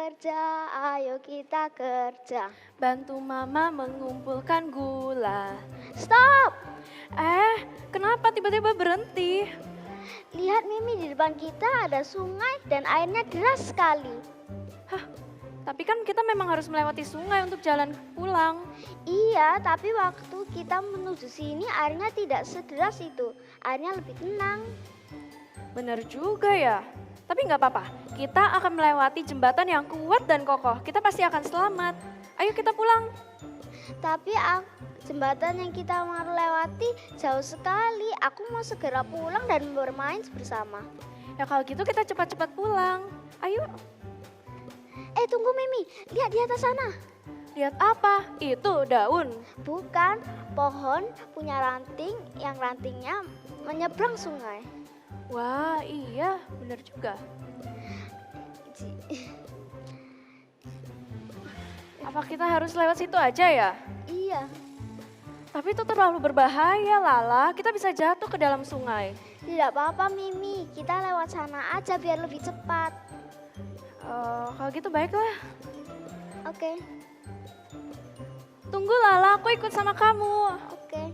kerja, ayo kita kerja. Bantu mama mengumpulkan gula. Stop! Kenapa tiba-tiba berhenti? Lihat Mimi, di depan kita ada sungai dan airnya deras sekali. Tapi kan kita memang harus melewati sungai untuk jalan pulang. Iya, tapi waktu kita menuju sini airnya tidak sederas itu. Airnya lebih tenang. Benar juga ya. Tapi nggak apa-apa, kita akan melewati jembatan yang kuat dan kokoh. Kita pasti akan selamat. Ayo kita pulang. Tapi jembatan yang kita mau lewati jauh sekali. Aku mau segera pulang dan bermain bersama. Ya kalau gitu kita cepat-cepat pulang. Ayo. Tunggu Mimi, lihat di atas sana. Lihat apa? Itu daun. Bukan, pohon punya ranting yang rantingnya menyeberang sungai. Wah iya, benar juga. Apa kita harus lewat situ aja ya? Iya. Tapi itu terlalu berbahaya Lala, kita bisa jatuh ke dalam sungai. Tidak apa-apa Mimi, kita lewat sana aja biar lebih cepat. Kalau gitu baiklah. Oke. Tunggu Lala, aku ikut sama kamu. Oke.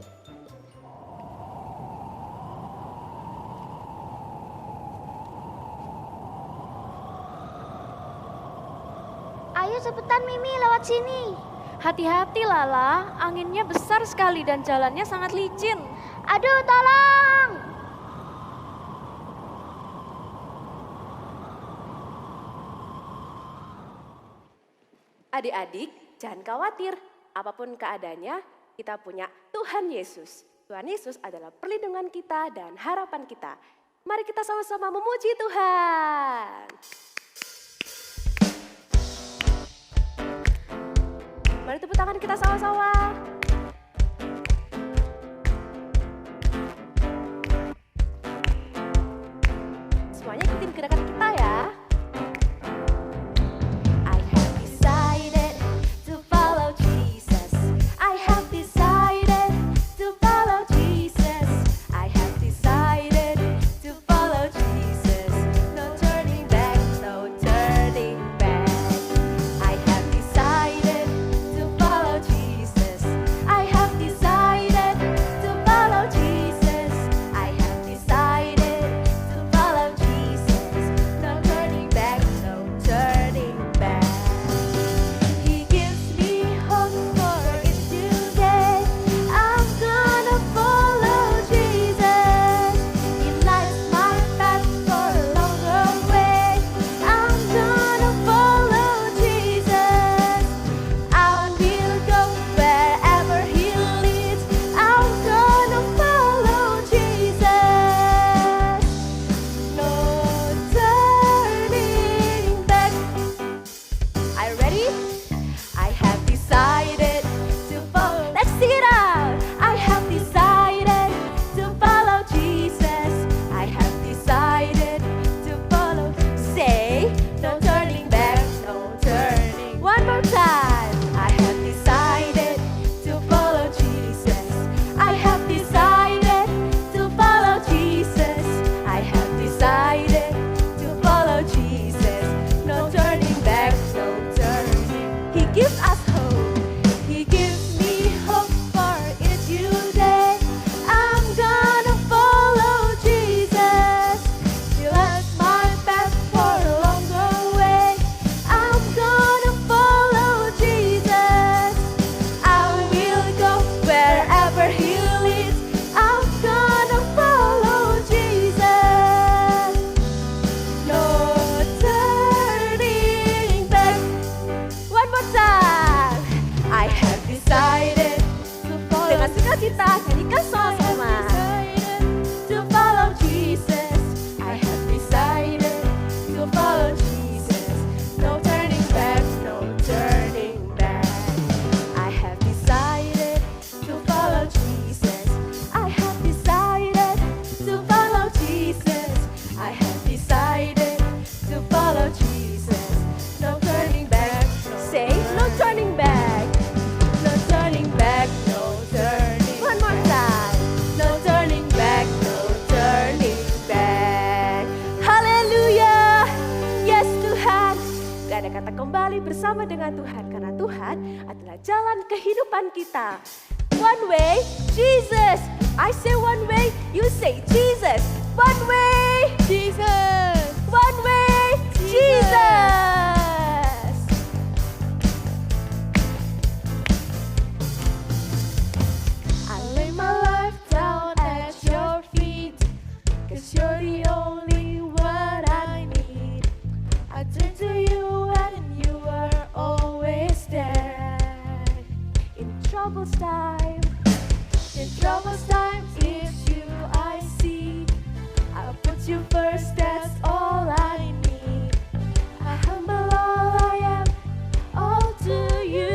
Ayo cepetan Mimi, lewat sini. Hati-hati Lala, anginnya besar sekali dan jalannya sangat licin. Aduh, tolong! Adik-adik, jangan khawatir. Apapun keadaannya, kita punya Tuhan Yesus. Tuhan Yesus adalah perlindungan kita dan harapan kita. Mari kita sama-sama memuji Tuhan. Mari tepuk tangan kita sama-sama. Semuanya ikutin gerakan kita ya. I have decided to follow Jesus. I have decided to follow Jesus. I have decided to follow Jesus. No turning back, no turning back. I have decided to follow Jesus. I have decided to follow Jesus. I have decided to follow Jesus. No turning back, no turning back. He gives me hope for each new day. I'm gonna follow Jesus. He lights my path for a longer way. I'm gonna follow Jesus. I will go wherever He leads. I'm gonna follow Jesus. No turning back. Are you ready? I have decided to follow. Let's sing it out. I have decided to follow Jesus. I have decided to follow. Say, no turning back, no turning. One more time. I have decided to follow Jesus. I have decided to follow Jesus. I have decided to follow Jesus. No turning back, no turning. He gives us hope. He gives me hope for each new day. I'm gonna follow Jesus. He lights my path for a longer way. I'm gonna follow Jesus. I will go wherever He leads. I'm gonna follow Jesus. No turning back. One more time. I have decided to follow. Dengan sukacita nyanyikan sama-sama. To follow Jesus. I have decided to follow Jesus. No turning back, no turning back. I have decided to follow Jesus. I have decided to follow Jesus. I have decided to follow Jesus. No turning back. Say no turning back. No turning back, no turning. One more time. bersama dengan Tuhan karena Tuhan adalah jalan kehidupan kita. One way, Jesus. I say one way, you say Jesus. One way, Jesus. one way, Jesus. I lay my life down at your feet, 'cause you're the only one I need. I turn to you and you are always there. In troubled times, it's you I see. I'll put you first, that's all I need. I humble all I am, all to you.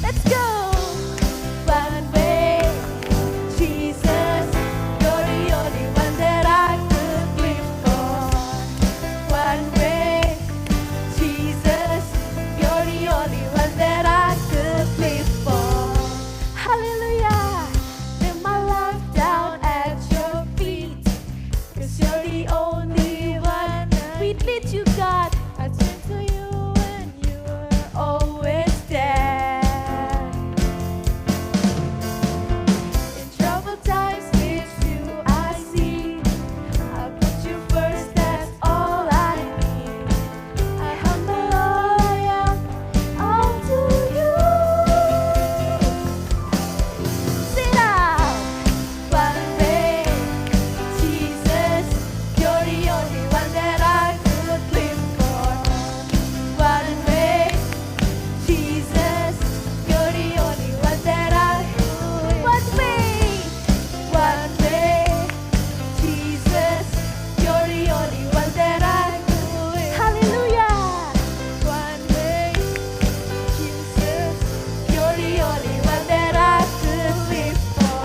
Let's go! One way, Jesus, you're the only one that I could live for. One way, Jesus, you're the only one that I could live for. Hallelujah, lay my life down at your feet, 'cause you're the only one. We need you, God. I turn to you and you are always there. In troubled times, it's you I see. I put you first, that's all I need. I humble all I am, all to you. Sit down. One way, Jesus, you're the only one that I could live for. One way, Jesus, you're the only one that I could. One way, Jesus, you're the only one that I could. Hallelujah. One way, Jesus, you're the only one that I could live for.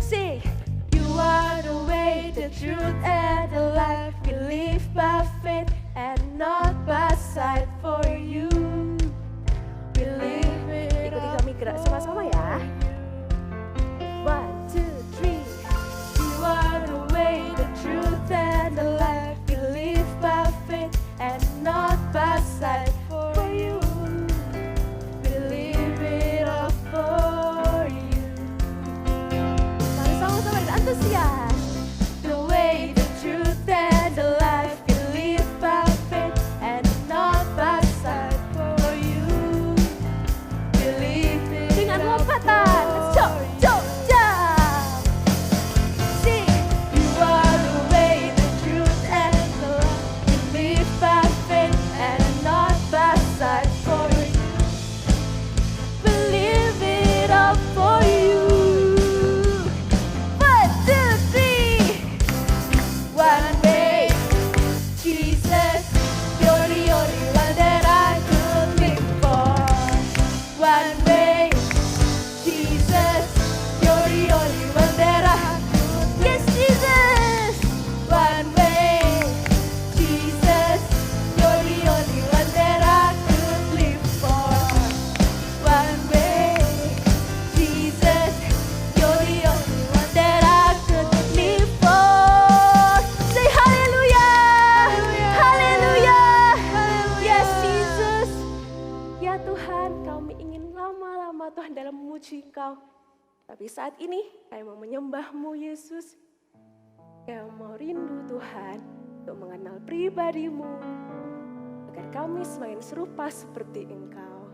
Say, you are the way, the truth, and the life. We live by faith and not by sight. For you, we live it. Ikuti kami gerak sama-sama ya. 1, 2, 3. You are the way, the truth, and the life. We live by faith and not by sight. For you, we live it all for you. Mari sama-sama dengan antusias. The way, the truth, and the life. We live by faith and not by sight. For you, we live it dengan lompatan. Let's jump, jump, jump. Sing. You are the way, the truth, and the life. We live by faith and not by sight. For you, we live it all for you. 1, 2, 3. One way, Jesus, you're the only one that I could live for. One way, Jesus, you're the only one that I could. Yes, Jesus. One way, Jesus, you're the only one that I could live for. One way, Jesus, you're the only one that I could live for. Say hallelujah, hallelujah, yes Jesus. Ya Tuhan, kami ingin lama-lama Tuhan dalam memuji Engkau. Tapi saat ini kami mau menyembah-Mu Yesus. Kami mau rindu Tuhan untuk mengenal pribadi-Mu, agar kami semakin serupa seperti Engkau.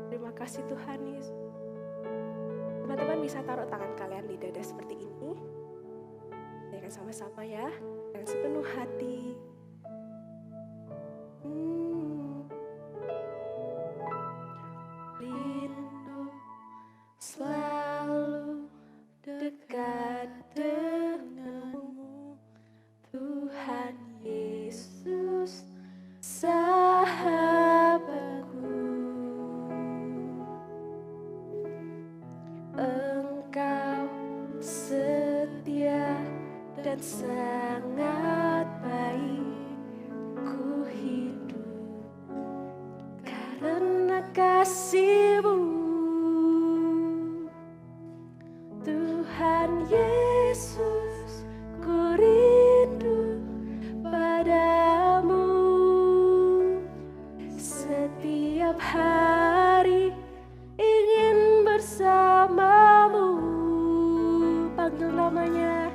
Terima kasih Tuhan Yesus. Teman-teman bisa taruh tangan kalian di dada seperti ini. Kita akan sama-sama ya, dengan sepenuh hati. Rindu selalu dekat denganmu, Tuhan Yesus, sahabatku. Engkau setia dan sangat baik, ku hidup karena kasih Yesus, ku rindu padamu. Setiap hari ingin bersamamu. Panggil namanya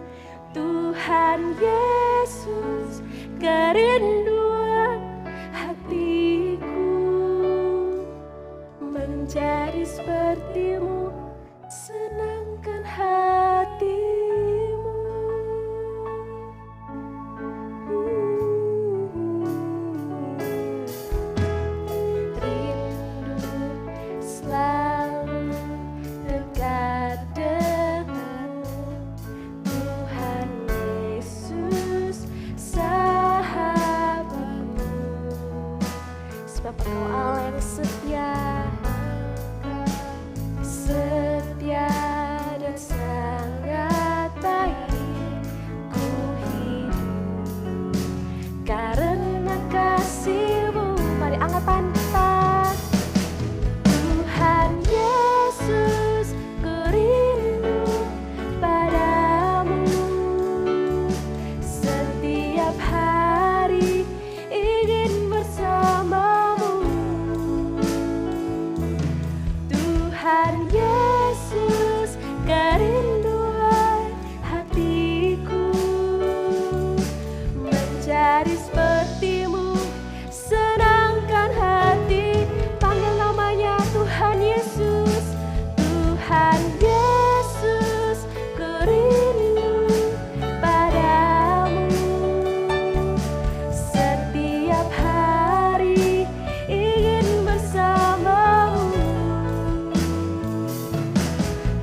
Tuhan Yesus, kerinduan hatiku menjadi sepertimu, senangkan hatimu. Rindu selalu dekat denganmu, Tuhan Yesus, sahabatku. Sebab Engkau Allah yang setia, setia dan sangat baik. Ku hidup karena kasih-Mu. Mari angkat pantas. Tuhan Yesus, ku rindu padamu. Setiap hari ingin bersamamu. Tuhan Yesus, kerinduan hatiku menjadi sepertimu, senangkan hati. Panggil namanya Tuhan Yesus. Tuhan Yesus, ku rindu padamu. Setiap hari ingin bersamamu.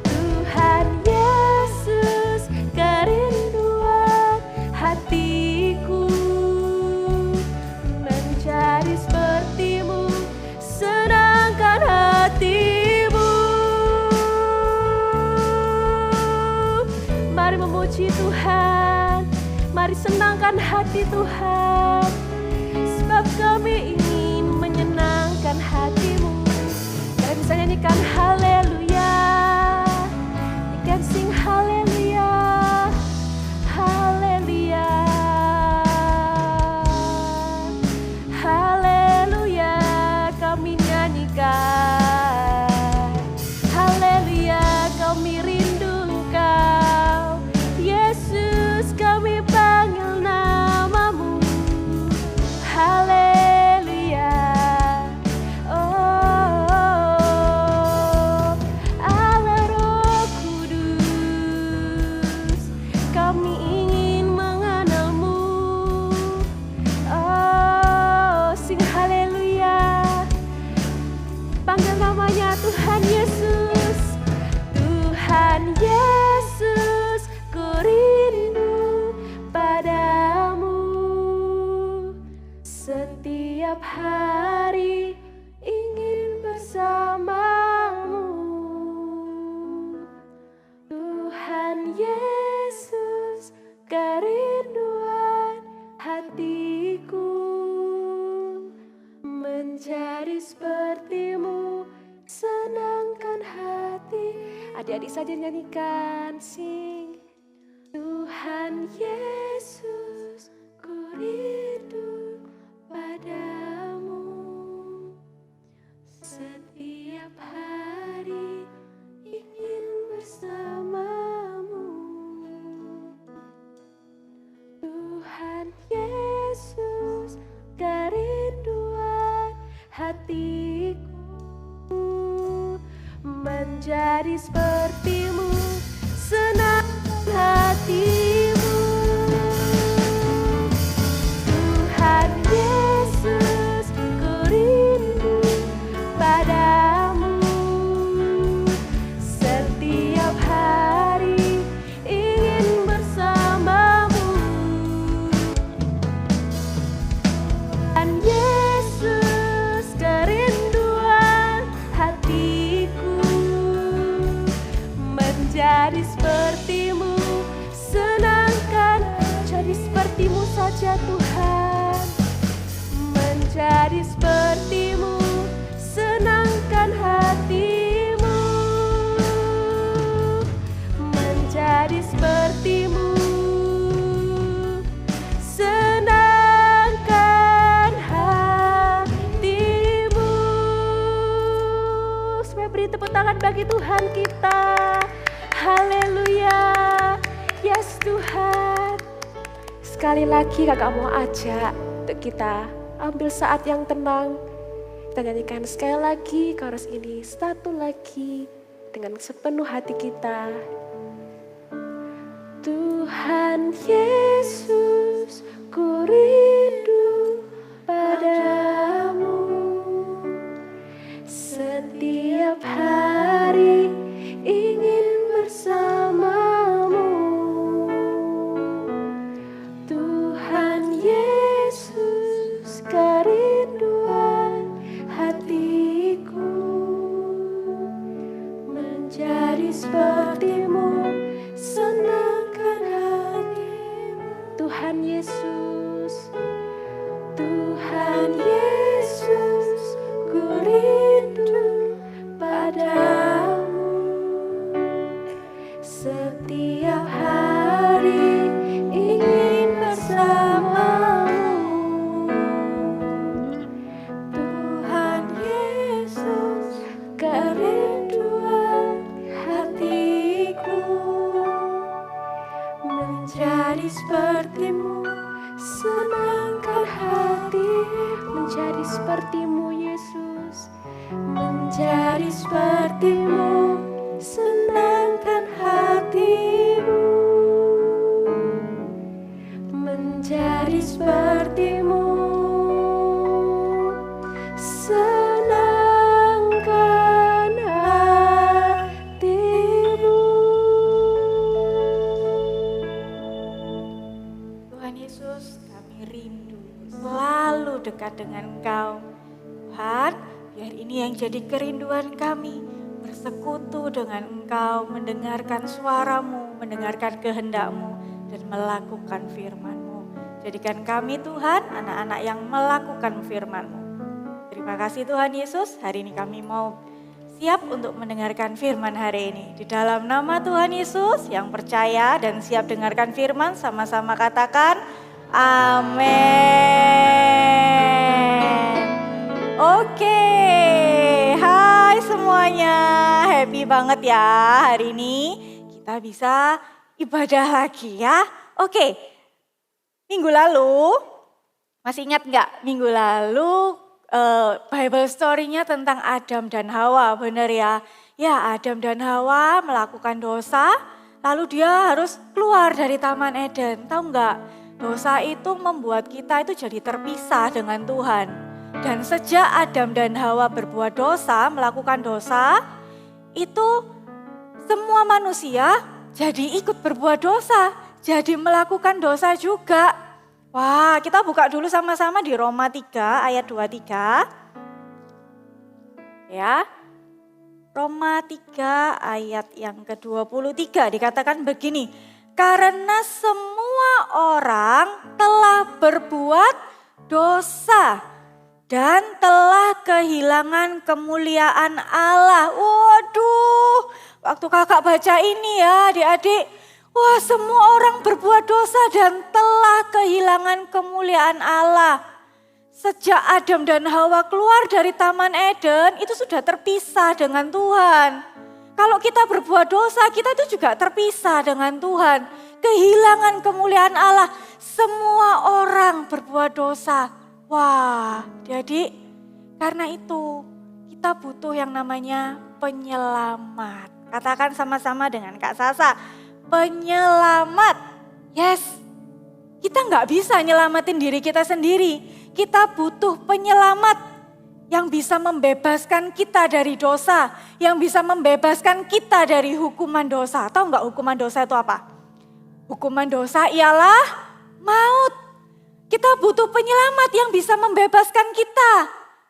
Tuhan Yesus, kerinduan hatiku menjadi sepertimu, senangkan hatimu. Mari memuji Tuhan, mari senangkan hati Tuhan, sebab kami ingin menyenangkan hatimu. Kalian bisa nyanyikan haleluya, you can sing haleluya, haleluya, haleluya. Kami nyanyikan haleluya, kami rindu Engkau Yesus, kami panggil namamu. Haleluya, oh, Allah Roh Kudus, kami ingin mengenalmu. Oh, sing haleluya, panggil namanya Tuhan Yesus. Tuhan Yesus, ku rindu padamu. Setiap hari ingin bersamamu. Tuhan Yesus, kerinduan hatiku menjadi sepertimu, senangkan hati. Adik-adik saja nyanyikan, sing. Tuhan Yesus, ku rindu padamu. Setiap hari ingin bersamamu. Tuhan Yesus, kerinduan hatiku menjadi sepertimu, senangkan hatimu. Tuhan Yesus, ku rindu padamu. Setiap hari ingin bersamamu. Tuhan Yesus, kerinduan hatiku menjadi sepertimu, senangkan jadi sepertimu saja Tuhan. Menjadi sepertimu, senangkan hatimu. Menjadi seperti kita. Haleluya. Yes Tuhan. Sekali lagi kakak mau ajak untuk kita ambil saat yang tenang. Kita nyanyikan sekali lagi chorus ini, satu lagi dengan sepenuh hati kita. Tuhan Yesus, ku rindu padamu. Setiap hari ingin bersamamu. Tuhan Yesus, kerinduan hatiku menjadi sepertimu, senangkan hatimu. Tuhan Yesus, Tuhan Yesus, ku rindu padamu. Setiap hari ingin bersamamu. Tuhan Yesus, kerinduan hatiku menjadi sepertimu, senangkan hati. Menjadi sepertimu Yesus, menjadi sepertimu, senangkan hatimu. Menjadi sepertimu, senangkan hatimu. Tuhan Yesus, kami rindu selalu dekat dengan Engkau. Tuhan, biar ini yang jadi kerinduan kami, bersekutu dengan Engkau, mendengarkan suara-Mu, mendengarkan kehendak-Mu, dan melakukan firman-Mu. Jadikan kami Tuhan, anak-anak yang melakukan firman-Mu. Terima kasih Tuhan Yesus, hari ini kami mau siap untuk mendengarkan firman hari ini. Di dalam nama Tuhan Yesus yang percaya dan siap dengarkan firman, sama-sama katakan amin. Oke, hai semuanya, happy banget ya hari ini kita bisa ibadah lagi ya. Oke, minggu lalu, masih ingat nggak minggu lalu Bible story-nya tentang Adam dan Hawa, benar ya? Ya, Adam dan Hawa melakukan dosa, lalu dia harus keluar dari Taman Eden. Tahu nggak? Dosa itu membuat kita itu jadi terpisah dengan Tuhan. Dan sejak Adam dan Hawa berbuat dosa, melakukan dosa, itu semua manusia jadi ikut berbuat dosa, jadi melakukan dosa juga. Wah, kita buka dulu sama-sama di Roma 3 ayat 23. Ya. Roma 3 ayat yang ke-23 dikatakan begini. Karena semua orang telah berbuat dosa dan telah kehilangan kemuliaan Allah. Waduh, waktu kakak baca ini ya adik-adik. Wah, semua orang berbuat dosa dan telah kehilangan kemuliaan Allah. Sejak Adam dan Hawa keluar dari Taman Eden, itu sudah terpisah dengan Tuhan. Kalau kita berbuat dosa, kita itu juga terpisah dengan Tuhan. Kehilangan kemuliaan Allah. Semua orang berbuat dosa. Wah, jadi karena itu kita butuh yang namanya penyelamat. Katakan sama-sama dengan Kak Sasa, penyelamat. Yes, kita nggak bisa nyelamatin diri kita sendiri. Kita butuh penyelamat yang bisa membebaskan kita dari dosa, yang bisa membebaskan kita dari hukuman dosa. Tahu nggak hukuman dosa itu apa? Hukuman dosa ialah maut. Kita butuh penyelamat yang bisa membebaskan kita.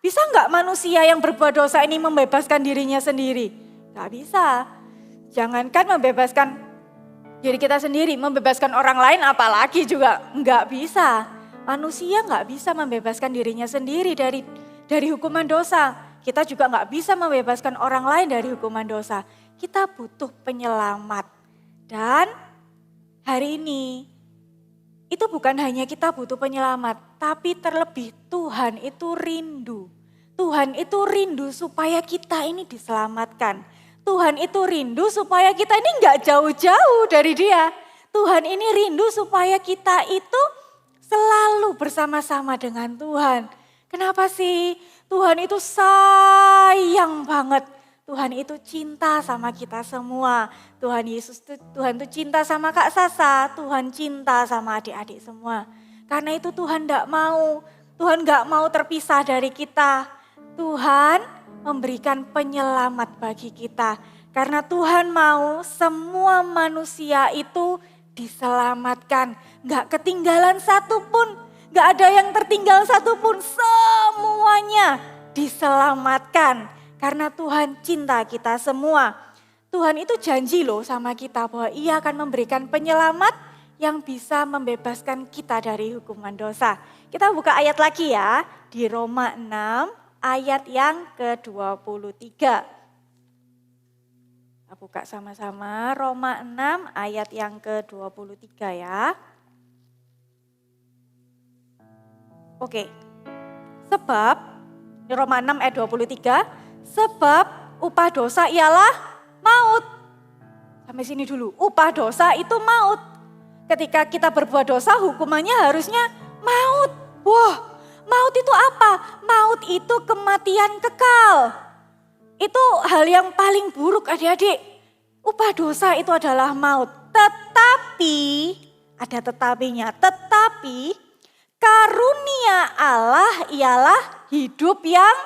Bisa nggak manusia yang berbuat dosa ini membebaskan dirinya sendiri? Nggak bisa. Jangankan membebaskan diri kita sendiri, membebaskan orang lain apalagi juga nggak bisa. Manusia nggak bisa membebaskan dirinya sendiri dari hukuman dosa. Kita juga nggak bisa membebaskan orang lain dari hukuman dosa. Kita butuh penyelamat. Dan hari ini itu bukan hanya kita butuh penyelamat, tapi terlebih Tuhan itu rindu. Tuhan itu rindu supaya kita ini diselamatkan. Tuhan itu rindu supaya kita ini nggak jauh-jauh dari Dia. Tuhan ini rindu supaya kita itu selalu bersama-sama dengan Tuhan. Kenapa sih? Tuhan itu sayang banget. Tuhan itu cinta sama kita semua. Tuhan itu cinta sama Kak Sasa. Tuhan cinta sama adik-adik semua. Karena itu Tuhan nggak mau terpisah dari kita. Tuhan memberikan penyelamat bagi kita. Karena Tuhan mau semua manusia itu diselamatkan. Gak ketinggalan satupun, gak ada yang tertinggal satupun, semuanya diselamatkan. Karena Tuhan cinta kita semua. Tuhan itu janji loh sama kita bahwa Ia akan memberikan penyelamat yang bisa membebaskan kita dari hukuman dosa. Kita buka ayat lagi ya, di Roma 6 ayat yang ke-23. Kita buka sama-sama Roma 6 ayat yang ke-23 ya. Oke, sebab, di Roma 6 ayat 23, sebab upah dosa ialah maut. Sampai sini dulu, upah dosa itu maut. Ketika kita berbuat dosa hukumannya harusnya maut. Wah, maut itu apa? Maut itu kematian kekal. Itu hal yang paling buruk adik-adik. Upah dosa itu adalah maut. Tetapi, ada tetapinya, tetapi karunia Allah ialah hidup yang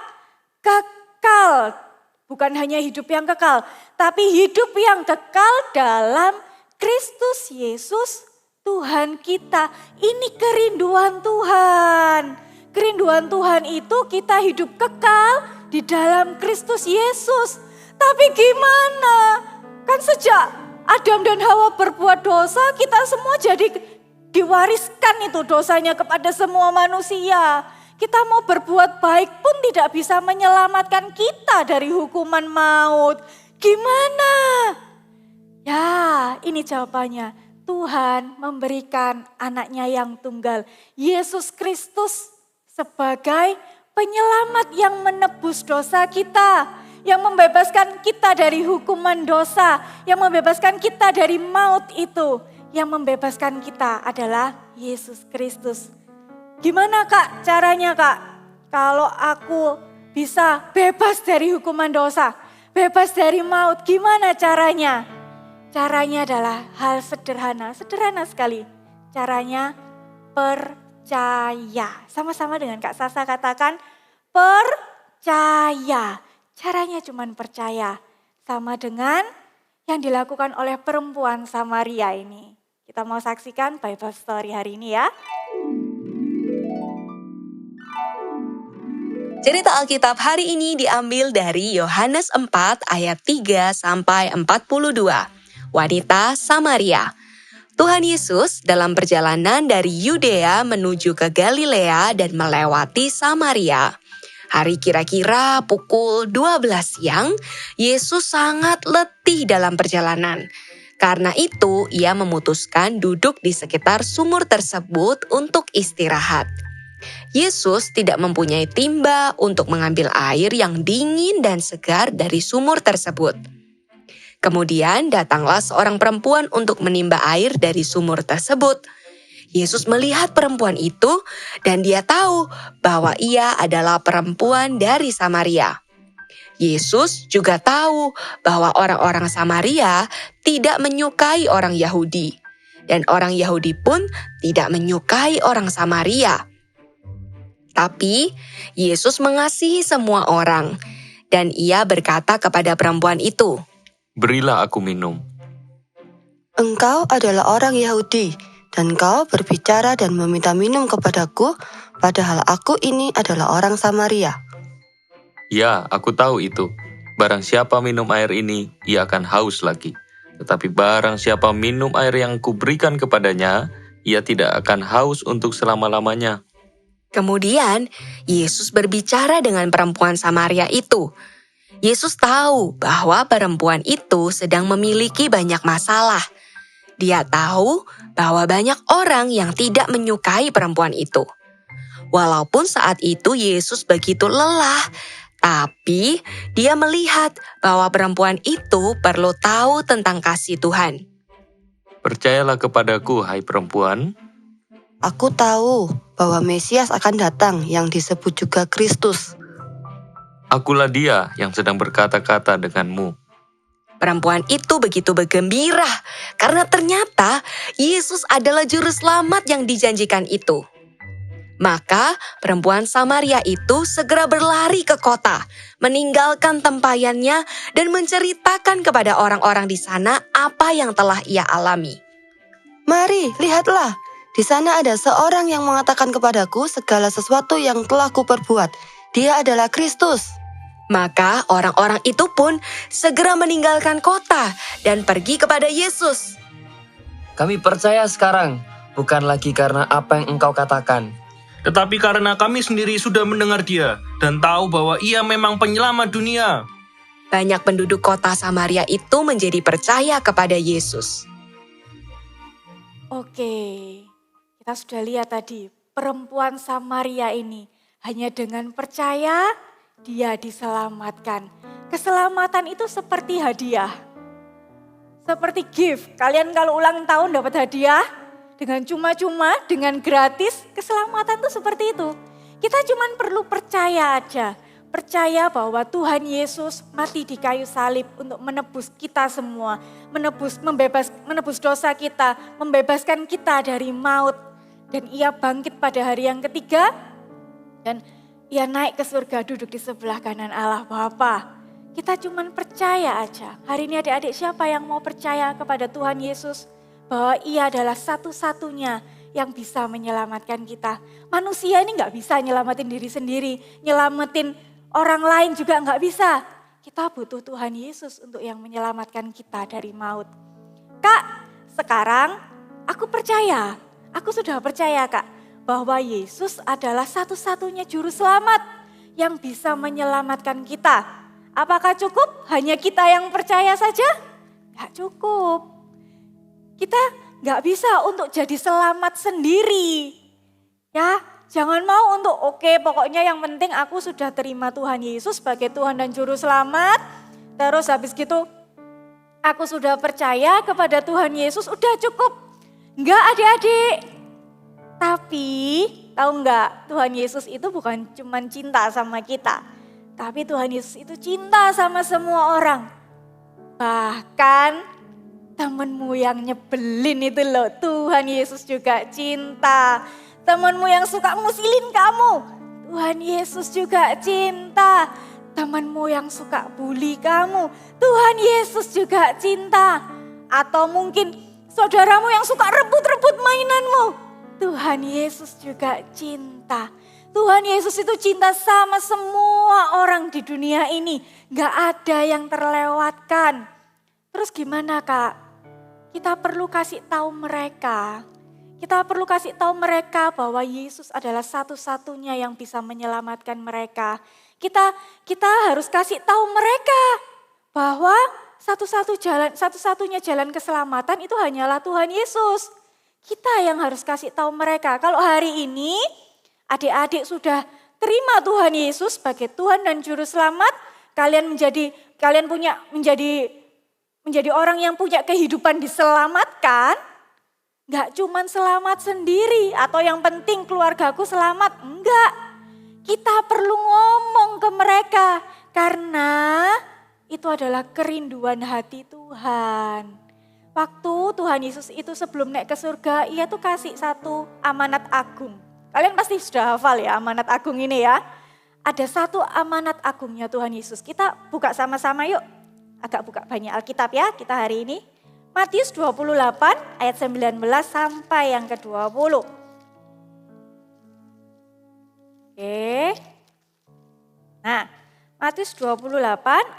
kekal. Bukan hanya hidup yang kekal, tapi hidup yang kekal dalam Kristus Yesus Tuhan kita. Ini kerinduan Tuhan. Kerinduan Tuhan itu kita hidup kekal di dalam Kristus Yesus. Tapi gimana? Kan sejak Adam dan Hawa berbuat dosa, kita semua jadi diwariskan itu dosanya kepada semua manusia. Kita mau berbuat baik pun tidak bisa menyelamatkan kita dari hukuman maut. Gimana? Ya, ini jawabannya. Tuhan memberikan anaknya yang tunggal, Yesus Kristus, sebagai penyelamat yang menebus dosa kita, yang membebaskan kita dari hukuman dosa, yang membebaskan kita dari maut itu. Yang membebaskan kita adalah Yesus Kristus. Gimana Kak caranya Kak? Kalau aku bisa bebas dari hukuman dosa, bebas dari maut, gimana caranya? Caranya adalah hal sederhana sekali. Caranya percaya. Sama-sama dengan Kak Sasa katakan percaya. Caranya cuma percaya. Sama dengan yang dilakukan oleh perempuan Samaria ini. Kita mau saksikan Bible Story hari ini ya. Cerita Alkitab hari ini diambil dari Yohanes 4 ayat 3 sampai 42. Wanita Samaria. Tuhan Yesus dalam perjalanan dari Yudea menuju ke Galilea dan melewati Samaria. Hari kira-kira pukul 12 siang, Yesus sangat letih dalam perjalanan. Karena itu, ia memutuskan duduk di sekitar sumur tersebut untuk istirahat. Yesus tidak mempunyai timba untuk mengambil air yang dingin dan segar dari sumur tersebut. Kemudian datanglah seorang perempuan untuk menimba air dari sumur tersebut. Yesus melihat perempuan itu dan dia tahu bahwa ia adalah perempuan dari Samaria. Yesus juga tahu bahwa orang-orang Samaria tidak menyukai orang Yahudi. Dan orang Yahudi pun tidak menyukai orang Samaria. Tapi Yesus mengasihi semua orang dan ia berkata kepada perempuan itu, "Berilah aku minum." Engkau adalah orang Yahudi dan kau berbicara dan meminta minum kepadaku, padahal aku ini adalah orang Samaria. Ya, aku tahu itu. Barang siapa minum air ini, ia akan haus lagi. Tetapi barang siapa minum air yang kuberikan kepadanya, ia tidak akan haus untuk selama-lamanya. Kemudian Yesus berbicara dengan perempuan Samaria itu. Yesus tahu bahwa perempuan itu sedang memiliki banyak masalah. Dia tahu bahwa banyak orang yang tidak menyukai perempuan itu. Walaupun saat itu Yesus begitu lelah, Tapi dia melihat bahwa perempuan itu perlu tahu tentang kasih Tuhan. Percayalah kepadaku, hai perempuan. Aku tahu bahwa Mesias akan datang yang disebut juga Kristus. Akulah dia yang sedang berkata-kata denganmu. Perempuan itu begitu bergembira karena ternyata Yesus adalah juru selamat yang dijanjikan itu. Maka perempuan Samaria itu segera berlari ke kota, meninggalkan tempayannya dan menceritakan kepada orang-orang di sana apa yang telah ia alami. Mari, lihatlah. Di sana ada seorang yang mengatakan kepadaku segala sesuatu yang telah kuperbuat. Dia adalah Kristus. Maka orang-orang itu pun segera meninggalkan kota dan pergi kepada Yesus. Kami percaya sekarang, bukan lagi karena apa yang engkau katakan. Tetapi karena kami sendiri sudah mendengar dia dan tahu bahwa ia memang penyelamat dunia. Banyak penduduk kota Samaria itu menjadi percaya kepada Yesus. Oke, kita sudah lihat tadi perempuan Samaria ini hanya dengan percaya dia diselamatkan. Keselamatan itu seperti hadiah. Seperti gift. Kalian kalau ulang tahun dapat hadiah dengan cuma-cuma, dengan gratis, keselamatan itu seperti itu. Kita cuma perlu percaya aja. Percaya bahwa Tuhan Yesus mati di kayu salib untuk menebus kita semua. Menebus dosa kita, membebaskan kita dari maut. Dan ia bangkit pada hari yang ketiga. Dan ia naik ke surga duduk di sebelah kanan Allah Bapa. Kita cuma percaya aja. Hari ini adik-adik siapa yang mau percaya kepada Tuhan Yesus? Bahwa ia adalah satu-satunya yang bisa menyelamatkan kita. Manusia ini gak bisa nyelamatin diri sendiri. Nyelamatin orang lain juga gak bisa. Kita butuh Tuhan Yesus untuk yang menyelamatkan kita dari maut. Kak, sekarang aku percaya. Aku sudah percaya Kak. Bahwa Yesus adalah satu-satunya juru selamat yang bisa menyelamatkan kita. Apakah cukup hanya kita yang percaya saja? Gak cukup. Kita gak bisa untuk jadi selamat sendiri. Ya, jangan mau untuk oke, pokoknya yang penting aku sudah terima Tuhan Yesus sebagai Tuhan dan Juru Selamat. Terus habis gitu aku sudah percaya kepada Tuhan Yesus, udah cukup. Enggak adik-adik. Tapi tahu enggak, Tuhan Yesus itu bukan cuma cinta sama kita. Tapi Tuhan Yesus itu cinta sama semua orang. Bahkan temenmu yang nyebelin itu loh, Tuhan Yesus juga cinta. Temenmu yang suka musilin kamu, Tuhan Yesus juga cinta. Temenmu yang suka bully kamu, Tuhan Yesus juga cinta. Atau mungkin saudaramu yang suka rebut-rebut mainanmu, Tuhan Yesus juga cinta. Tuhan Yesus itu cinta sama semua orang di dunia ini. Gak ada yang terlewatkan. Terus gimana Kak? Kita perlu kasih tahu mereka. Kita perlu kasih tahu mereka bahwa Yesus adalah satu-satunya yang bisa menyelamatkan mereka. Kita harus kasih tahu mereka bahwa satu-satunya jalan keselamatan itu hanyalah Tuhan Yesus. Kita yang harus kasih tahu mereka. Kalau hari ini adik-adik sudah terima Tuhan Yesus sebagai Tuhan dan Juru Selamat, kalian menjadi orang yang punya kehidupan diselamatkan, gak cuman selamat sendiri atau yang penting keluargaku selamat, enggak. Kita perlu ngomong ke mereka karena itu adalah kerinduan hati Tuhan. Waktu Tuhan Yesus itu sebelum naik ke surga, ia tuh kasih satu amanat agung. Kalian pasti sudah hafal ya amanat agung ini ya. Ada satu amanat agungnya Tuhan Yesus. Kita buka sama-sama yuk. Agak buka banyak Alkitab ya kita hari ini. Matius 28 ayat 19 sampai yang ke-20. Oke. Nah, Matius 28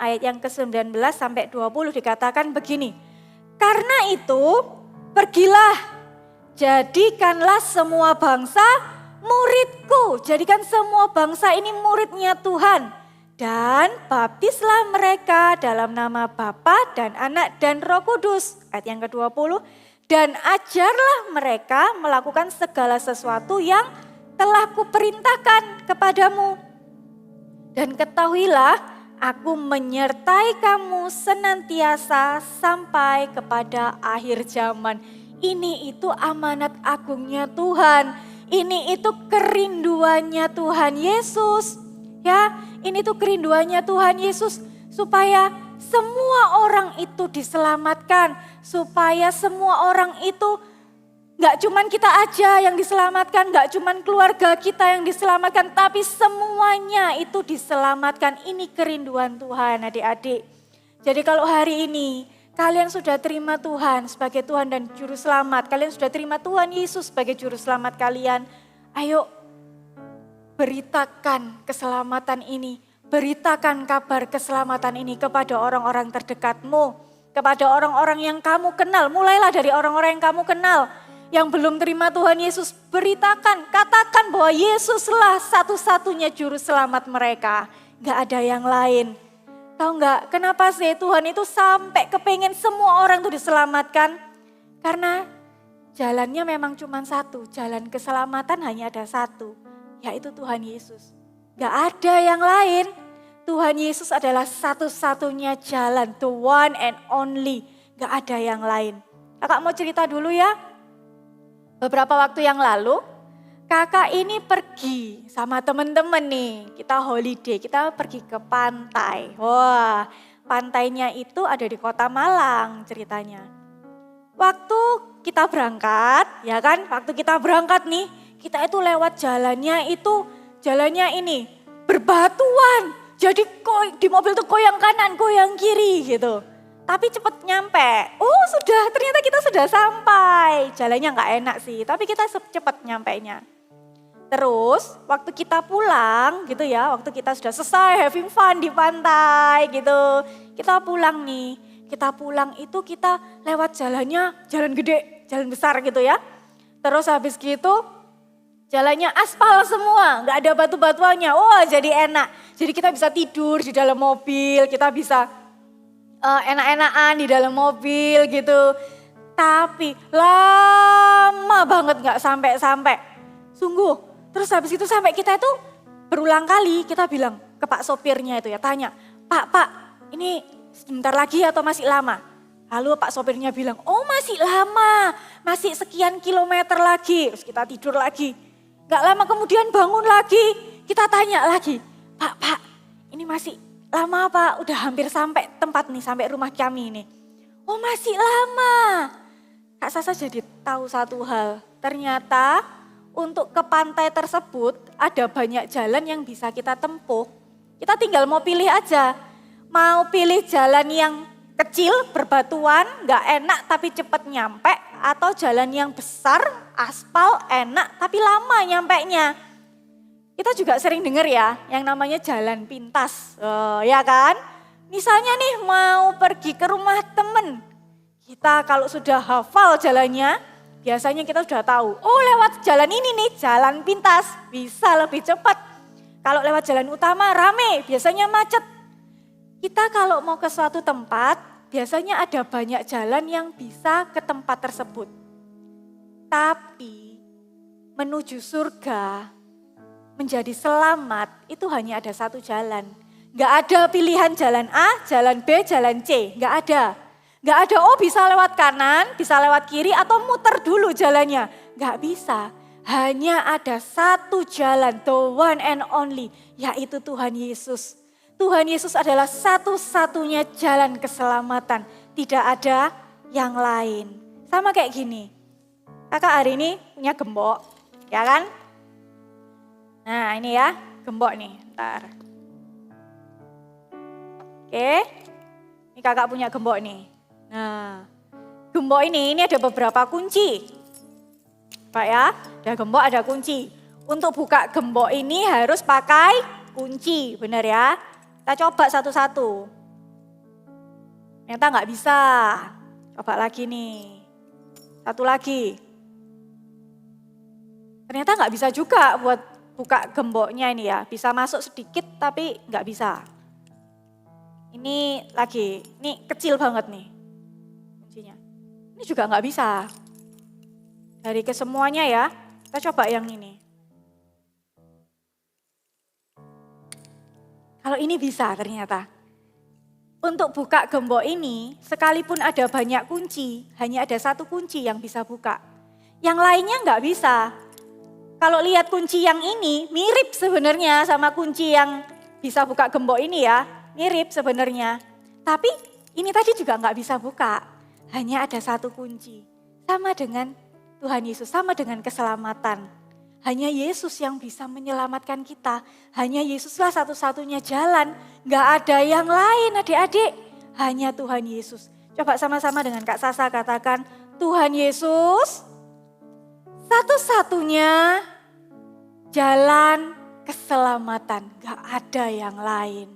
ayat yang ke-19 sampai 20 dikatakan begini. Karena itu, pergilah, jadikanlah semua bangsa muridku. Jadikan semua bangsa ini muridnya Tuhan. Dan baptislah mereka dalam nama Bapa dan Anak dan Roh Kudus. Ayat yang ke-20. Dan ajarlah mereka melakukan segala sesuatu yang telah kuperintahkan kepadamu. Dan ketahuilah, aku menyertai kamu senantiasa sampai kepada akhir zaman. Ini itu amanat agungnya Tuhan. Ini itu kerinduannya Tuhan Yesus. Ya, ini tuh kerinduannya Tuhan Yesus supaya semua orang itu diselamatkan. Supaya semua orang itu gak cuman kita aja yang diselamatkan, gak cuman keluarga kita yang diselamatkan, tapi semuanya itu diselamatkan. Ini kerinduan Tuhan adik-adik. Jadi kalau hari ini kalian sudah terima Tuhan sebagai Tuhan dan Juru Selamat, kalian sudah terima Tuhan Yesus sebagai Juru Selamat kalian, ayo beritakan keselamatan ini, beritakan kabar keselamatan ini kepada orang-orang terdekatmu, kepada orang-orang yang kamu kenal. Mulailah dari orang-orang yang kamu kenal. Yang belum terima Tuhan Yesus, beritakan, katakan bahwa Yesuslah satu-satunya juru selamat mereka. Gak ada yang lain. Tahu gak kenapa sih Tuhan itu sampai kepengen semua orang itu diselamatkan? Karena jalannya memang cuma satu, jalan keselamatan hanya ada satu, yaitu Tuhan Yesus. Gak ada yang lain. Tuhan Yesus adalah satu-satunya jalan, the one and only. Gak ada yang lain. Kakak mau cerita dulu ya. Beberapa waktu yang lalu, kakak ini pergi sama teman-teman nih. Kita holiday, kita pergi ke pantai. Wah, pantainya itu ada di Kota Malang ceritanya. Waktu kita berangkat, ya kan? Waktu kita berangkat nih, kita itu lewat jalannya ini berbatuan. Jadi di mobil tuh goyang kanan, goyang kiri gitu. Tapi cepet nyampe. Oh ternyata kita sudah sampai. Jalannya gak enak sih, tapi kita cepet nyampainya. Terus waktu kita pulang gitu ya, waktu kita sudah selesai having fun di pantai gitu. Kita pulang nih, kita pulang itu kita lewat jalannya, jalan gede, jalan besar gitu ya. Terus habis gitu jalannya aspal semua, gak ada batu-batuannya. Wah jadi enak, jadi kita bisa tidur di dalam mobil, kita bisa enak-enakan di dalam mobil gitu. Tapi lama banget gak sampai-sampai. Sungguh. Terus habis itu sampai kita itu berulang kali kita bilang ke Pak sopirnya itu ya, tanya, Pak ini sebentar lagi atau masih lama? Lalu Pak sopirnya bilang, oh masih lama, masih sekian kilometer lagi. Terus kita tidur lagi. Gak lama kemudian bangun lagi, kita tanya lagi, Pak ini masih lama Pak, udah hampir sampai tempat nih, sampai rumah kami ini. Oh masih lama. Kak Sasa jadi tahu satu hal, ternyata untuk ke pantai tersebut ada banyak jalan yang bisa kita tempuh. Kita tinggal mau pilih aja, mau pilih jalan yang kecil, berbatuan, gak enak tapi cepat nyampe, atau jalan yang besar, aspal, enak tapi lama nyampenya. Kita juga sering dengar ya, yang namanya jalan pintas, ya kan? Misalnya nih mau pergi ke rumah temen, kita kalau sudah hafal jalannya, biasanya kita sudah tahu, oh lewat jalan ini nih, jalan pintas, bisa lebih cepat. Kalau lewat jalan utama rame, biasanya macet. Kita kalau mau ke suatu tempat, biasanya ada banyak jalan yang bisa ke tempat tersebut. Tapi menuju surga, menjadi selamat itu hanya ada satu jalan. Gak ada pilihan jalan A, jalan B, jalan C. Gak ada. Gak ada, oh bisa lewat kanan, bisa lewat kiri atau muter dulu jalannya. Gak bisa. Hanya ada satu jalan, the one and only, yaitu Tuhan Yesus. Tuhan Yesus adalah satu-satunya jalan keselamatan. Tidak ada yang lain. Sama kayak gini. Kakak hari ini punya gembok, ya kan? Nah ini ya, gembok nih, ntar. Oke, ini kakak punya gembok nih. Nah, gembok ini ada beberapa kunci. Pak ya, ada gembok, ada kunci. Untuk buka gembok ini harus pakai kunci, benar ya? Kita coba satu-satu. Ternyata nggak bisa. Coba lagi nih. Satu lagi. Ternyata nggak bisa juga buat buka gemboknya ini ya. Bisa masuk sedikit tapi nggak bisa. Ini lagi, ini kecil banget nih kuncinya. Ini juga nggak bisa. Dari kesemuanya ya, kita coba yang ini. Kalau ini bisa ternyata. Untuk buka gembok ini, sekalipun ada banyak kunci, hanya ada satu kunci yang bisa buka. Yang lainnya nggak bisa. Kalau lihat kunci yang ini, mirip sebenarnya sama kunci yang bisa buka gembok ini ya. Mirip sebenarnya. Tapi ini tadi juga nggak bisa buka. Hanya ada satu kunci. Sama dengan Tuhan Yesus, sama dengan keselamatan. Hanya Yesus yang bisa menyelamatkan kita. Hanya Yesuslah satu-satunya jalan. Nggak ada yang lain adik-adik. Hanya Tuhan Yesus. Coba sama-sama dengan Kak Sasa katakan, Tuhan Yesus satu-satunya jalan keselamatan. Nggak ada yang lain.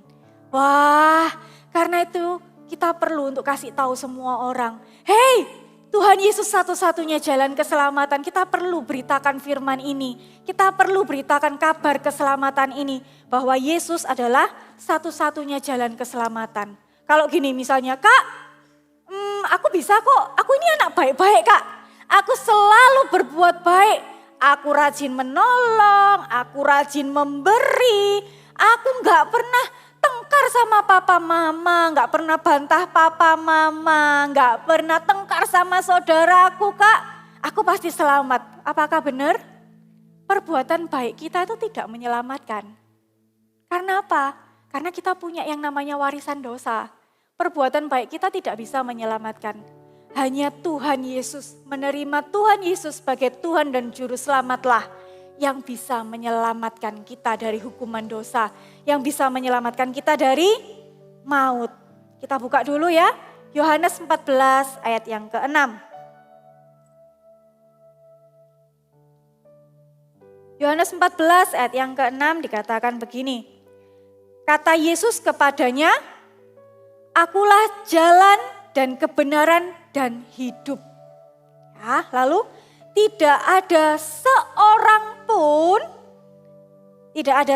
Wah, karena itu kita perlu untuk kasih tahu semua orang. Hei, Tuhan Yesus satu-satunya jalan keselamatan. Kita perlu beritakan firman ini. Kita perlu beritakan kabar keselamatan ini. Bahwa Yesus adalah satu-satunya jalan keselamatan. Kalau gini misalnya, Kak, aku bisa kok. Aku ini anak baik-baik Kak. Aku selalu berbuat baik. Aku rajin menolong, aku rajin memberi. Aku gak pernah tengkar sama papa mama, gak pernah bantah papa mama, gak pernah tengkar sama saudaraku Kak. Aku pasti selamat. Apakah benar? Perbuatan baik kita itu tidak menyelamatkan. Karena apa? Karena kita punya yang namanya warisan dosa. Perbuatan baik kita tidak bisa menyelamatkan. Hanya Tuhan Yesus, menerima Tuhan Yesus sebagai Tuhan dan Juru Selamatlah yang bisa menyelamatkan kita dari hukuman dosa, yang bisa menyelamatkan kita dari maut. Kita buka dulu ya, Yohanes 14 ayat yang ke-6. Yohanes 14 ayat yang ke-6 dikatakan begini. Kata Yesus kepadanya, Akulah jalan dan kebenaran dan hidup. Ya, lalu tidak ada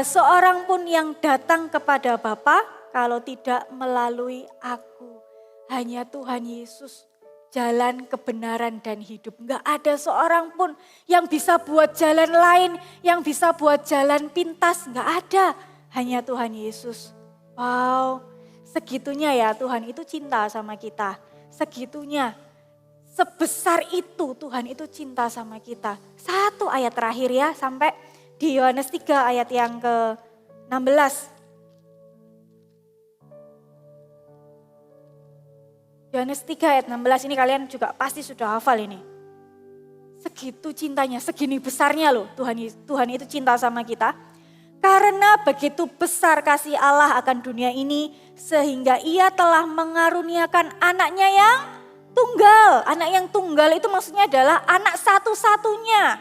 seorang pun yang datang kepada Bapa kalau tidak melalui aku. Hanya Tuhan Yesus, jalan kebenaran dan hidup. Enggak ada seorang pun yang bisa buat jalan lain, yang bisa buat jalan pintas. Enggak ada, hanya Tuhan Yesus. Wow, segitunya ya Tuhan itu cinta sama kita. Segitunya. Sebesar itu Tuhan itu cinta sama kita. Satu ayat terakhir ya sampai di Yohanes 3 ayat yang ke-16. Yohanes 3 ayat 16 ini kalian juga pasti sudah hafal ini. Segitu cintanya, segini besarnya loh Tuhan itu cinta sama kita. Karena begitu besar kasih Allah akan dunia ini sehingga Ia telah mengaruniakan anaknya yang tunggal. Anak yang tunggal itu maksudnya adalah anak satu-satunya.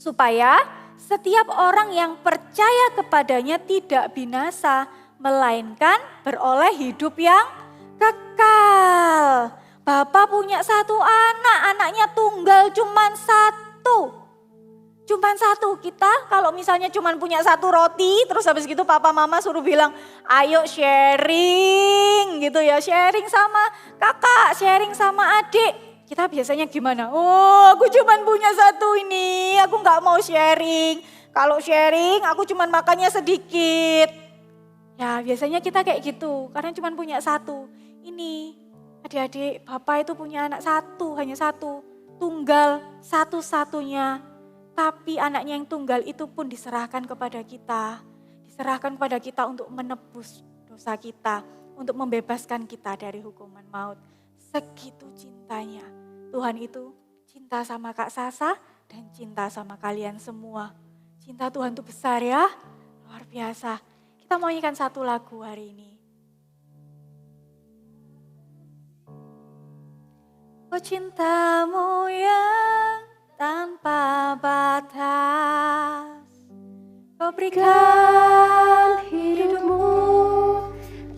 Supaya setiap orang yang percaya kepadanya tidak binasa, melainkan beroleh hidup yang kekal. Bapak punya satu anak, anaknya tunggal cuman satu. Cuman satu. Kita kalau misalnya cuman punya satu roti, terus habis gitu papa mama suruh bilang, ayo sharing gitu ya. Sharing sama kakak, sharing sama adik. Kita biasanya gimana? Oh aku cuman punya satu ini, aku gak mau sharing. Kalau sharing aku cuman makannya sedikit. Ya biasanya kita kayak gitu, karena cuman punya satu. Ini adik-adik, bapak itu punya anak satu, hanya satu. Tunggal, satu-satunya. Tapi anaknya yang tunggal itu pun diserahkan kepada kita. Diserahkan kepada kita untuk menebus dosa kita. Untuk membebaskan kita dari hukuman maut. Segitu cintanya. Tuhan itu cinta sama Kak Sasa dan cinta sama kalian semua. Cinta Tuhan itu besar ya. Luar biasa. Kita mau nyanyikan satu lagu hari ini. Oh cintamu yang tanpa batas, kau berikan hidupmu,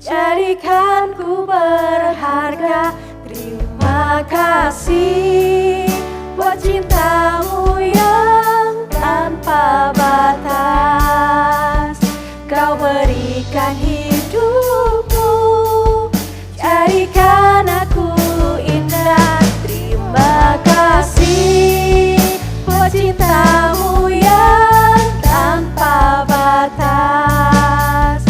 jadikan ku berharga. Terima kasih buat cintamu yang tanpa batas. Kau berikan hidupmu, jadikan aku indah. Terima kasih buat cintamu yang tanpa batas.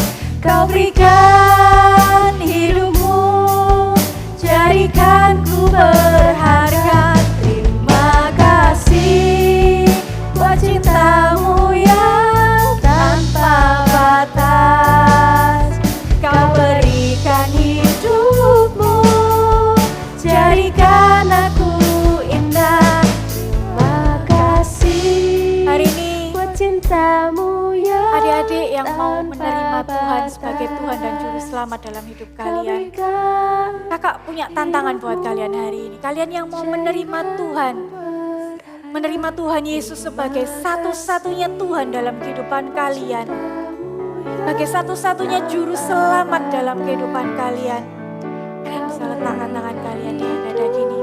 jadikan ku berharga. Terima kasih buat cintamu yang tanpa batas. Kau berikan hidupmu, jadikan aku indah. Terima kasih hari ini buat cintamu yang adik-adik yang mau menerima Tuhan sebagai Tuhan dan Juru Selamat dalam hidup kalian. Kakak punya tantangan buat kalian hari ini. Kalian yang mau menerima Tuhan, menerima Tuhan Yesus sebagai satu-satunya Tuhan dalam kehidupan kalian, sebagai satu-satunya Juru Selamat dalam kehidupan kalian. Kalian bisa letakkan tangan kalian di dada gini.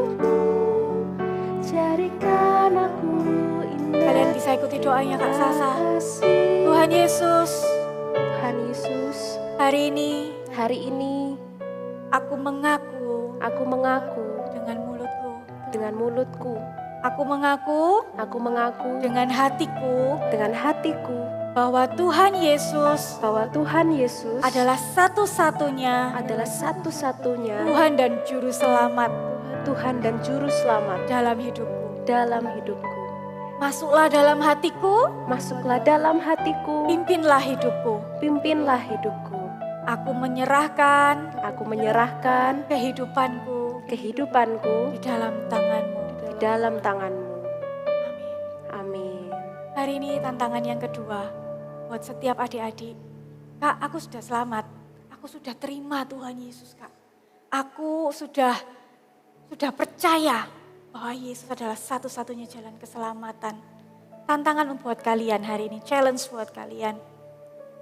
jadikan aku indah. Kalian bisa ikuti doanya Kak Sasa. Tuhan Yesus, Tuhan Yesus, hari ini aku mengaku dengan mulutku. Aku mengaku dengan hatiku bahwa Tuhan Yesus adalah satu-satunya Tuhan dan Juru Selamat dalam hidupku. Masuklah dalam hatiku, pimpinlah hidupku. Aku menyerahkan kehidupanku di dalam tanganmu. Amin. Hari ini tantangan yang kedua buat setiap adik-adik. Kak, aku sudah selamat. Aku sudah terima Tuhan Yesus, Kak. Aku sudah percaya bahwa Yesus adalah satu-satunya jalan keselamatan. Tantangan buat kalian hari ini, challenge buat kalian.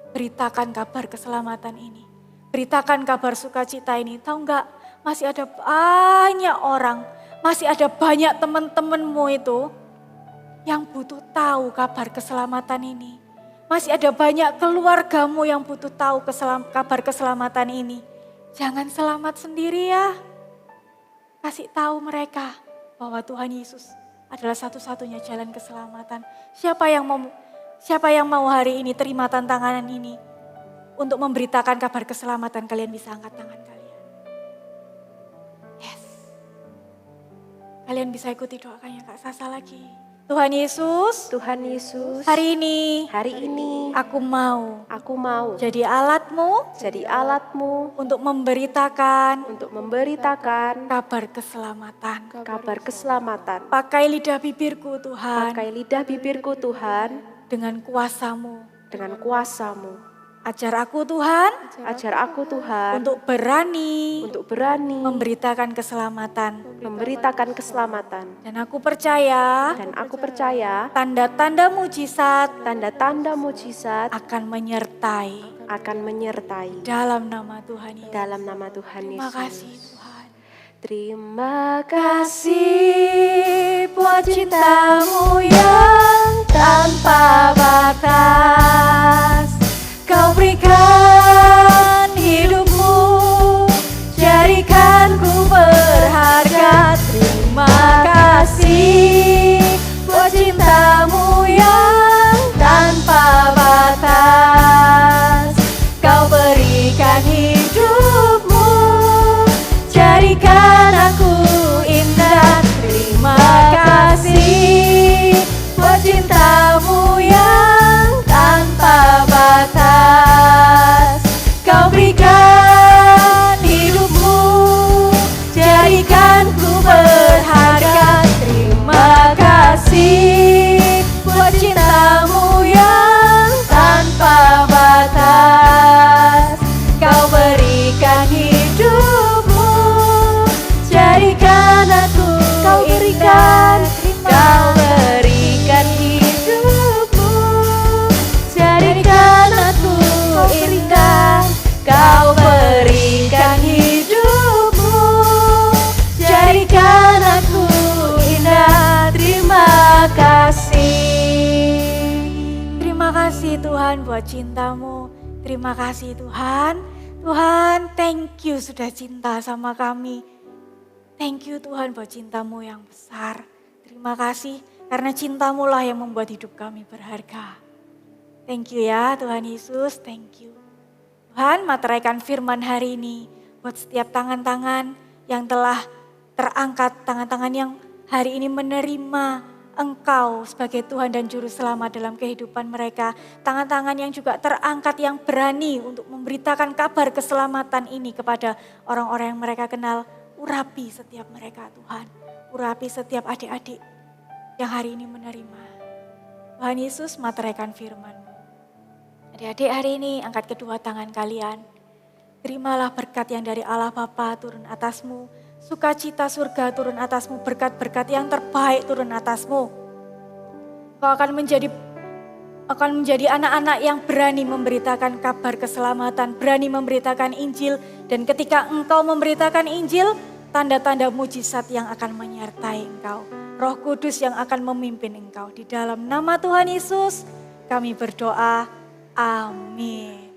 Beritakan kabar keselamatan ini. Beritakan kabar sukacita ini. Tahu enggak, masih ada banyak orang, masih ada banyak teman-temanmu itu yang butuh tahu kabar keselamatan ini. Masih ada banyak keluargamu yang butuh tahu kabar keselamatan ini. Jangan selamat sendiri ya. Kasih tahu mereka bahwa Tuhan Yesus adalah satu-satunya jalan keselamatan. Siapa yang mau hari ini terima tantangan ini untuk memberitakan kabar keselamatan, kalian bisa angkat tangan kalian. Yes. Kalian bisa ikuti doanya Kak Sasa lagi. Tuhan Yesus, hari ini aku mau jadi alatmu untuk memberitakan kabar keselamatan. Pakai lidah bibirku Tuhan, dengan kuasamu. Ajar aku Tuhan untuk berani memberitakan keselamatan. Dan aku percaya tanda-tanda mujizat akan menyertai dalam nama Tuhan Yesus. Terima kasih Tuhan. Terima kasih buat cintamu yang tanpa batas. Kau berikan hidupmu, jadikan ku berharga. Terima kasih buat cintamu yang tanpa batas. Kau berikan hidupmu, jadikan aku indah. Terima kasih buat cintamu yang tanpa batas. Kau berikan hidupmu, jadikan ku berharga. Terima kasih buat cintamu yang tanpa batas. Kau berikan hidupmu, jadikan aku indah. Kau berikan hidupmu, jadikan aku indah. Kau berikan hidupmu, jadikan aku indah. Terima kasih Tuhan buat cintamu. Terima kasih Tuhan. Tuhan, thank you sudah cinta sama kami. Thank you Tuhan buat cintamu yang besar. Terima kasih karena cintamu lah yang membuat hidup kami berharga. Thank you ya Tuhan Yesus, thank you. Tuhan, materaikan firman hari ini buat setiap tangan-tangan yang telah terangkat, tangan-tangan yang hari ini menerima Engkau sebagai Tuhan dan Juru Selamat dalam kehidupan mereka. Tangan-tangan yang juga terangkat yang berani untuk memberitakan kabar keselamatan ini kepada orang-orang yang mereka kenal. Urapi setiap mereka Tuhan, urapi setiap adik-adik yang hari ini menerima. Tuhan Yesus, materaikan firman-Mu. Adik-adik hari ini angkat kedua tangan kalian. Terimalah berkat yang dari Allah Bapa turun atasmu. Sukacita surga turun atasmu, berkat-berkat yang terbaik turun atasmu. Kau akan menjadi anak-anak yang berani memberitakan kabar keselamatan, berani memberitakan Injil. Dan ketika engkau memberitakan Injil, tanda-tanda mujizat yang akan menyertai engkau. Roh Kudus yang akan memimpin engkau. Di dalam nama Tuhan Yesus kami berdoa, amin.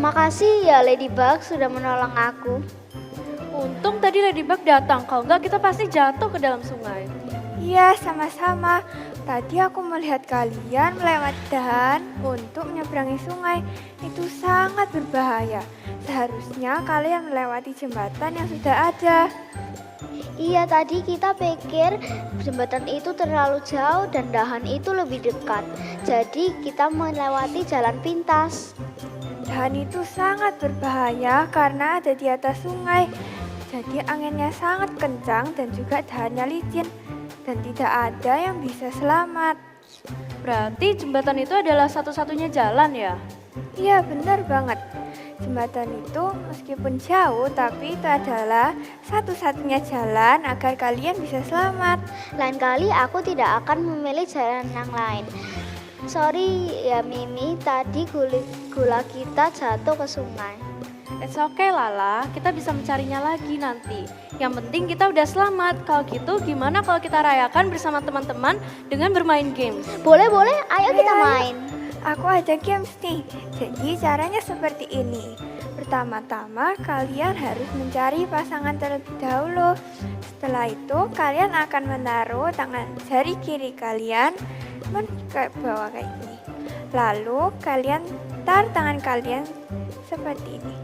Terima kasih ya Ladybug sudah menolong aku. Untung tadi Ladybug datang, kalau enggak kita pasti jatuh ke dalam sungai. Iya, sama-sama. Tadi aku melihat kalian melewati dahan untuk menyeberangi sungai. Itu sangat berbahaya. Seharusnya kalian melewati jembatan yang sudah ada. Iya, tadi kita pikir jembatan itu terlalu jauh dan dahan itu lebih dekat. Jadi kita melewati jalan pintas. Dahan itu sangat berbahaya karena ada di atas sungai. Jadi anginnya sangat kencang dan juga dahannya licin. Dan tidak ada yang bisa selamat. Berarti jembatan itu adalah satu-satunya jalan ya? Iya, benar banget. Jembatan itu meskipun jauh tapi itu adalah satu-satunya jalan agar kalian bisa selamat. Lain kali aku tidak akan memilih jalan yang lain. Sorry ya Mimi, tadi gula kita jatuh ke sungai. It's okay Lala, kita bisa mencarinya lagi nanti. Yang penting kita udah selamat. Kalau gitu gimana kalau kita rayakan bersama teman-teman dengan bermain games? Boleh, ayo kita main. Aku ada games nih. Jadi caranya seperti ini. Pertama-tama kalian harus mencari pasangan terlebih dahulu. Setelah itu kalian akan menaruh tangan jari kiri kalian ke bawah kayak gini. Lalu kalian taruh tangan kalian seperti ini.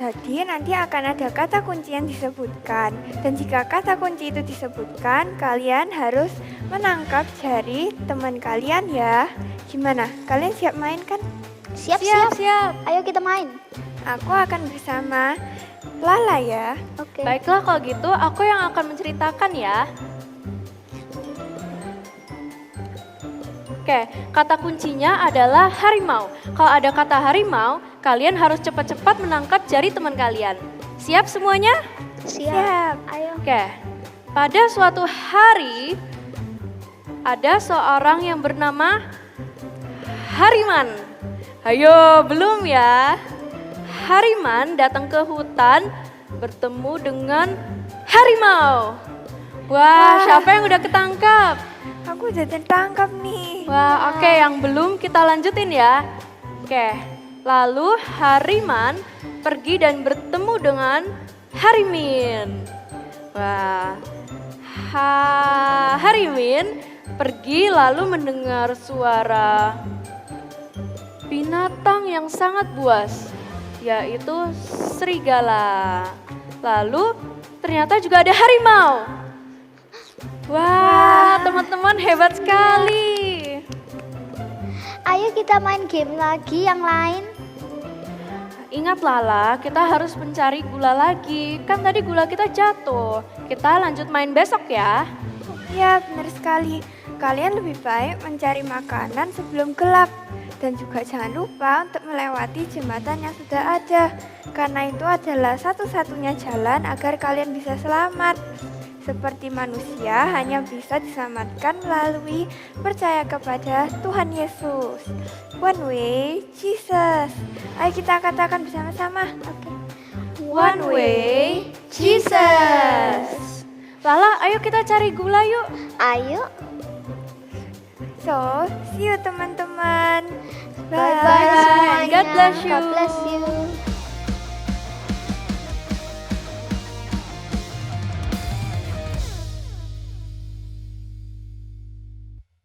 Jadi nanti akan ada kata kunci yang disebutkan. Dan jika kata kunci itu disebutkan, kalian harus menangkap jari teman kalian ya. Gimana? Kalian siap main kan? Siap. Ayo kita main. Aku akan bersama Lala ya. Oke. Baiklah kalau gitu aku yang akan menceritakan ya. Oke, kata kuncinya adalah harimau. Kalau ada kata harimau, kalian harus cepat-cepat menangkap jari teman kalian. Siap semuanya? Siap. Ayo. Oke, pada suatu hari ada seorang yang bernama Hariman. Ayo, belum ya? Hariman datang ke hutan bertemu dengan harimau. Wah, siapa yang udah ketangkap? Aku udah tertangkap nih. Wah, oke, yang belum kita lanjutin ya. Oke, lalu Hariman pergi dan bertemu dengan Harimin. Wah, Harimin pergi lalu mendengar suara binatang yang sangat buas, yaitu serigala. Lalu ternyata juga ada harimau. Wah, teman-teman hebat sekali. Ayo kita main game lagi yang lain. Ingat Lala, kita harus mencari gula lagi. Kan tadi gula kita jatuh. Kita lanjut main besok ya. Ya, benar sekali. Kalian lebih baik mencari makanan sebelum gelap. Dan juga jangan lupa untuk melewati jembatan yang sudah ada. Karena itu adalah satu-satunya jalan agar kalian bisa selamat. Seperti manusia hanya bisa diselamatkan melalui percaya kepada Tuhan Yesus. One way, Jesus. Ayo kita katakan bersama-sama. One way, Jesus. Lala, ayo kita cari gula yuk. Ayo. So, see you teman-teman. Bye-bye semuanya. God bless you. God bless you.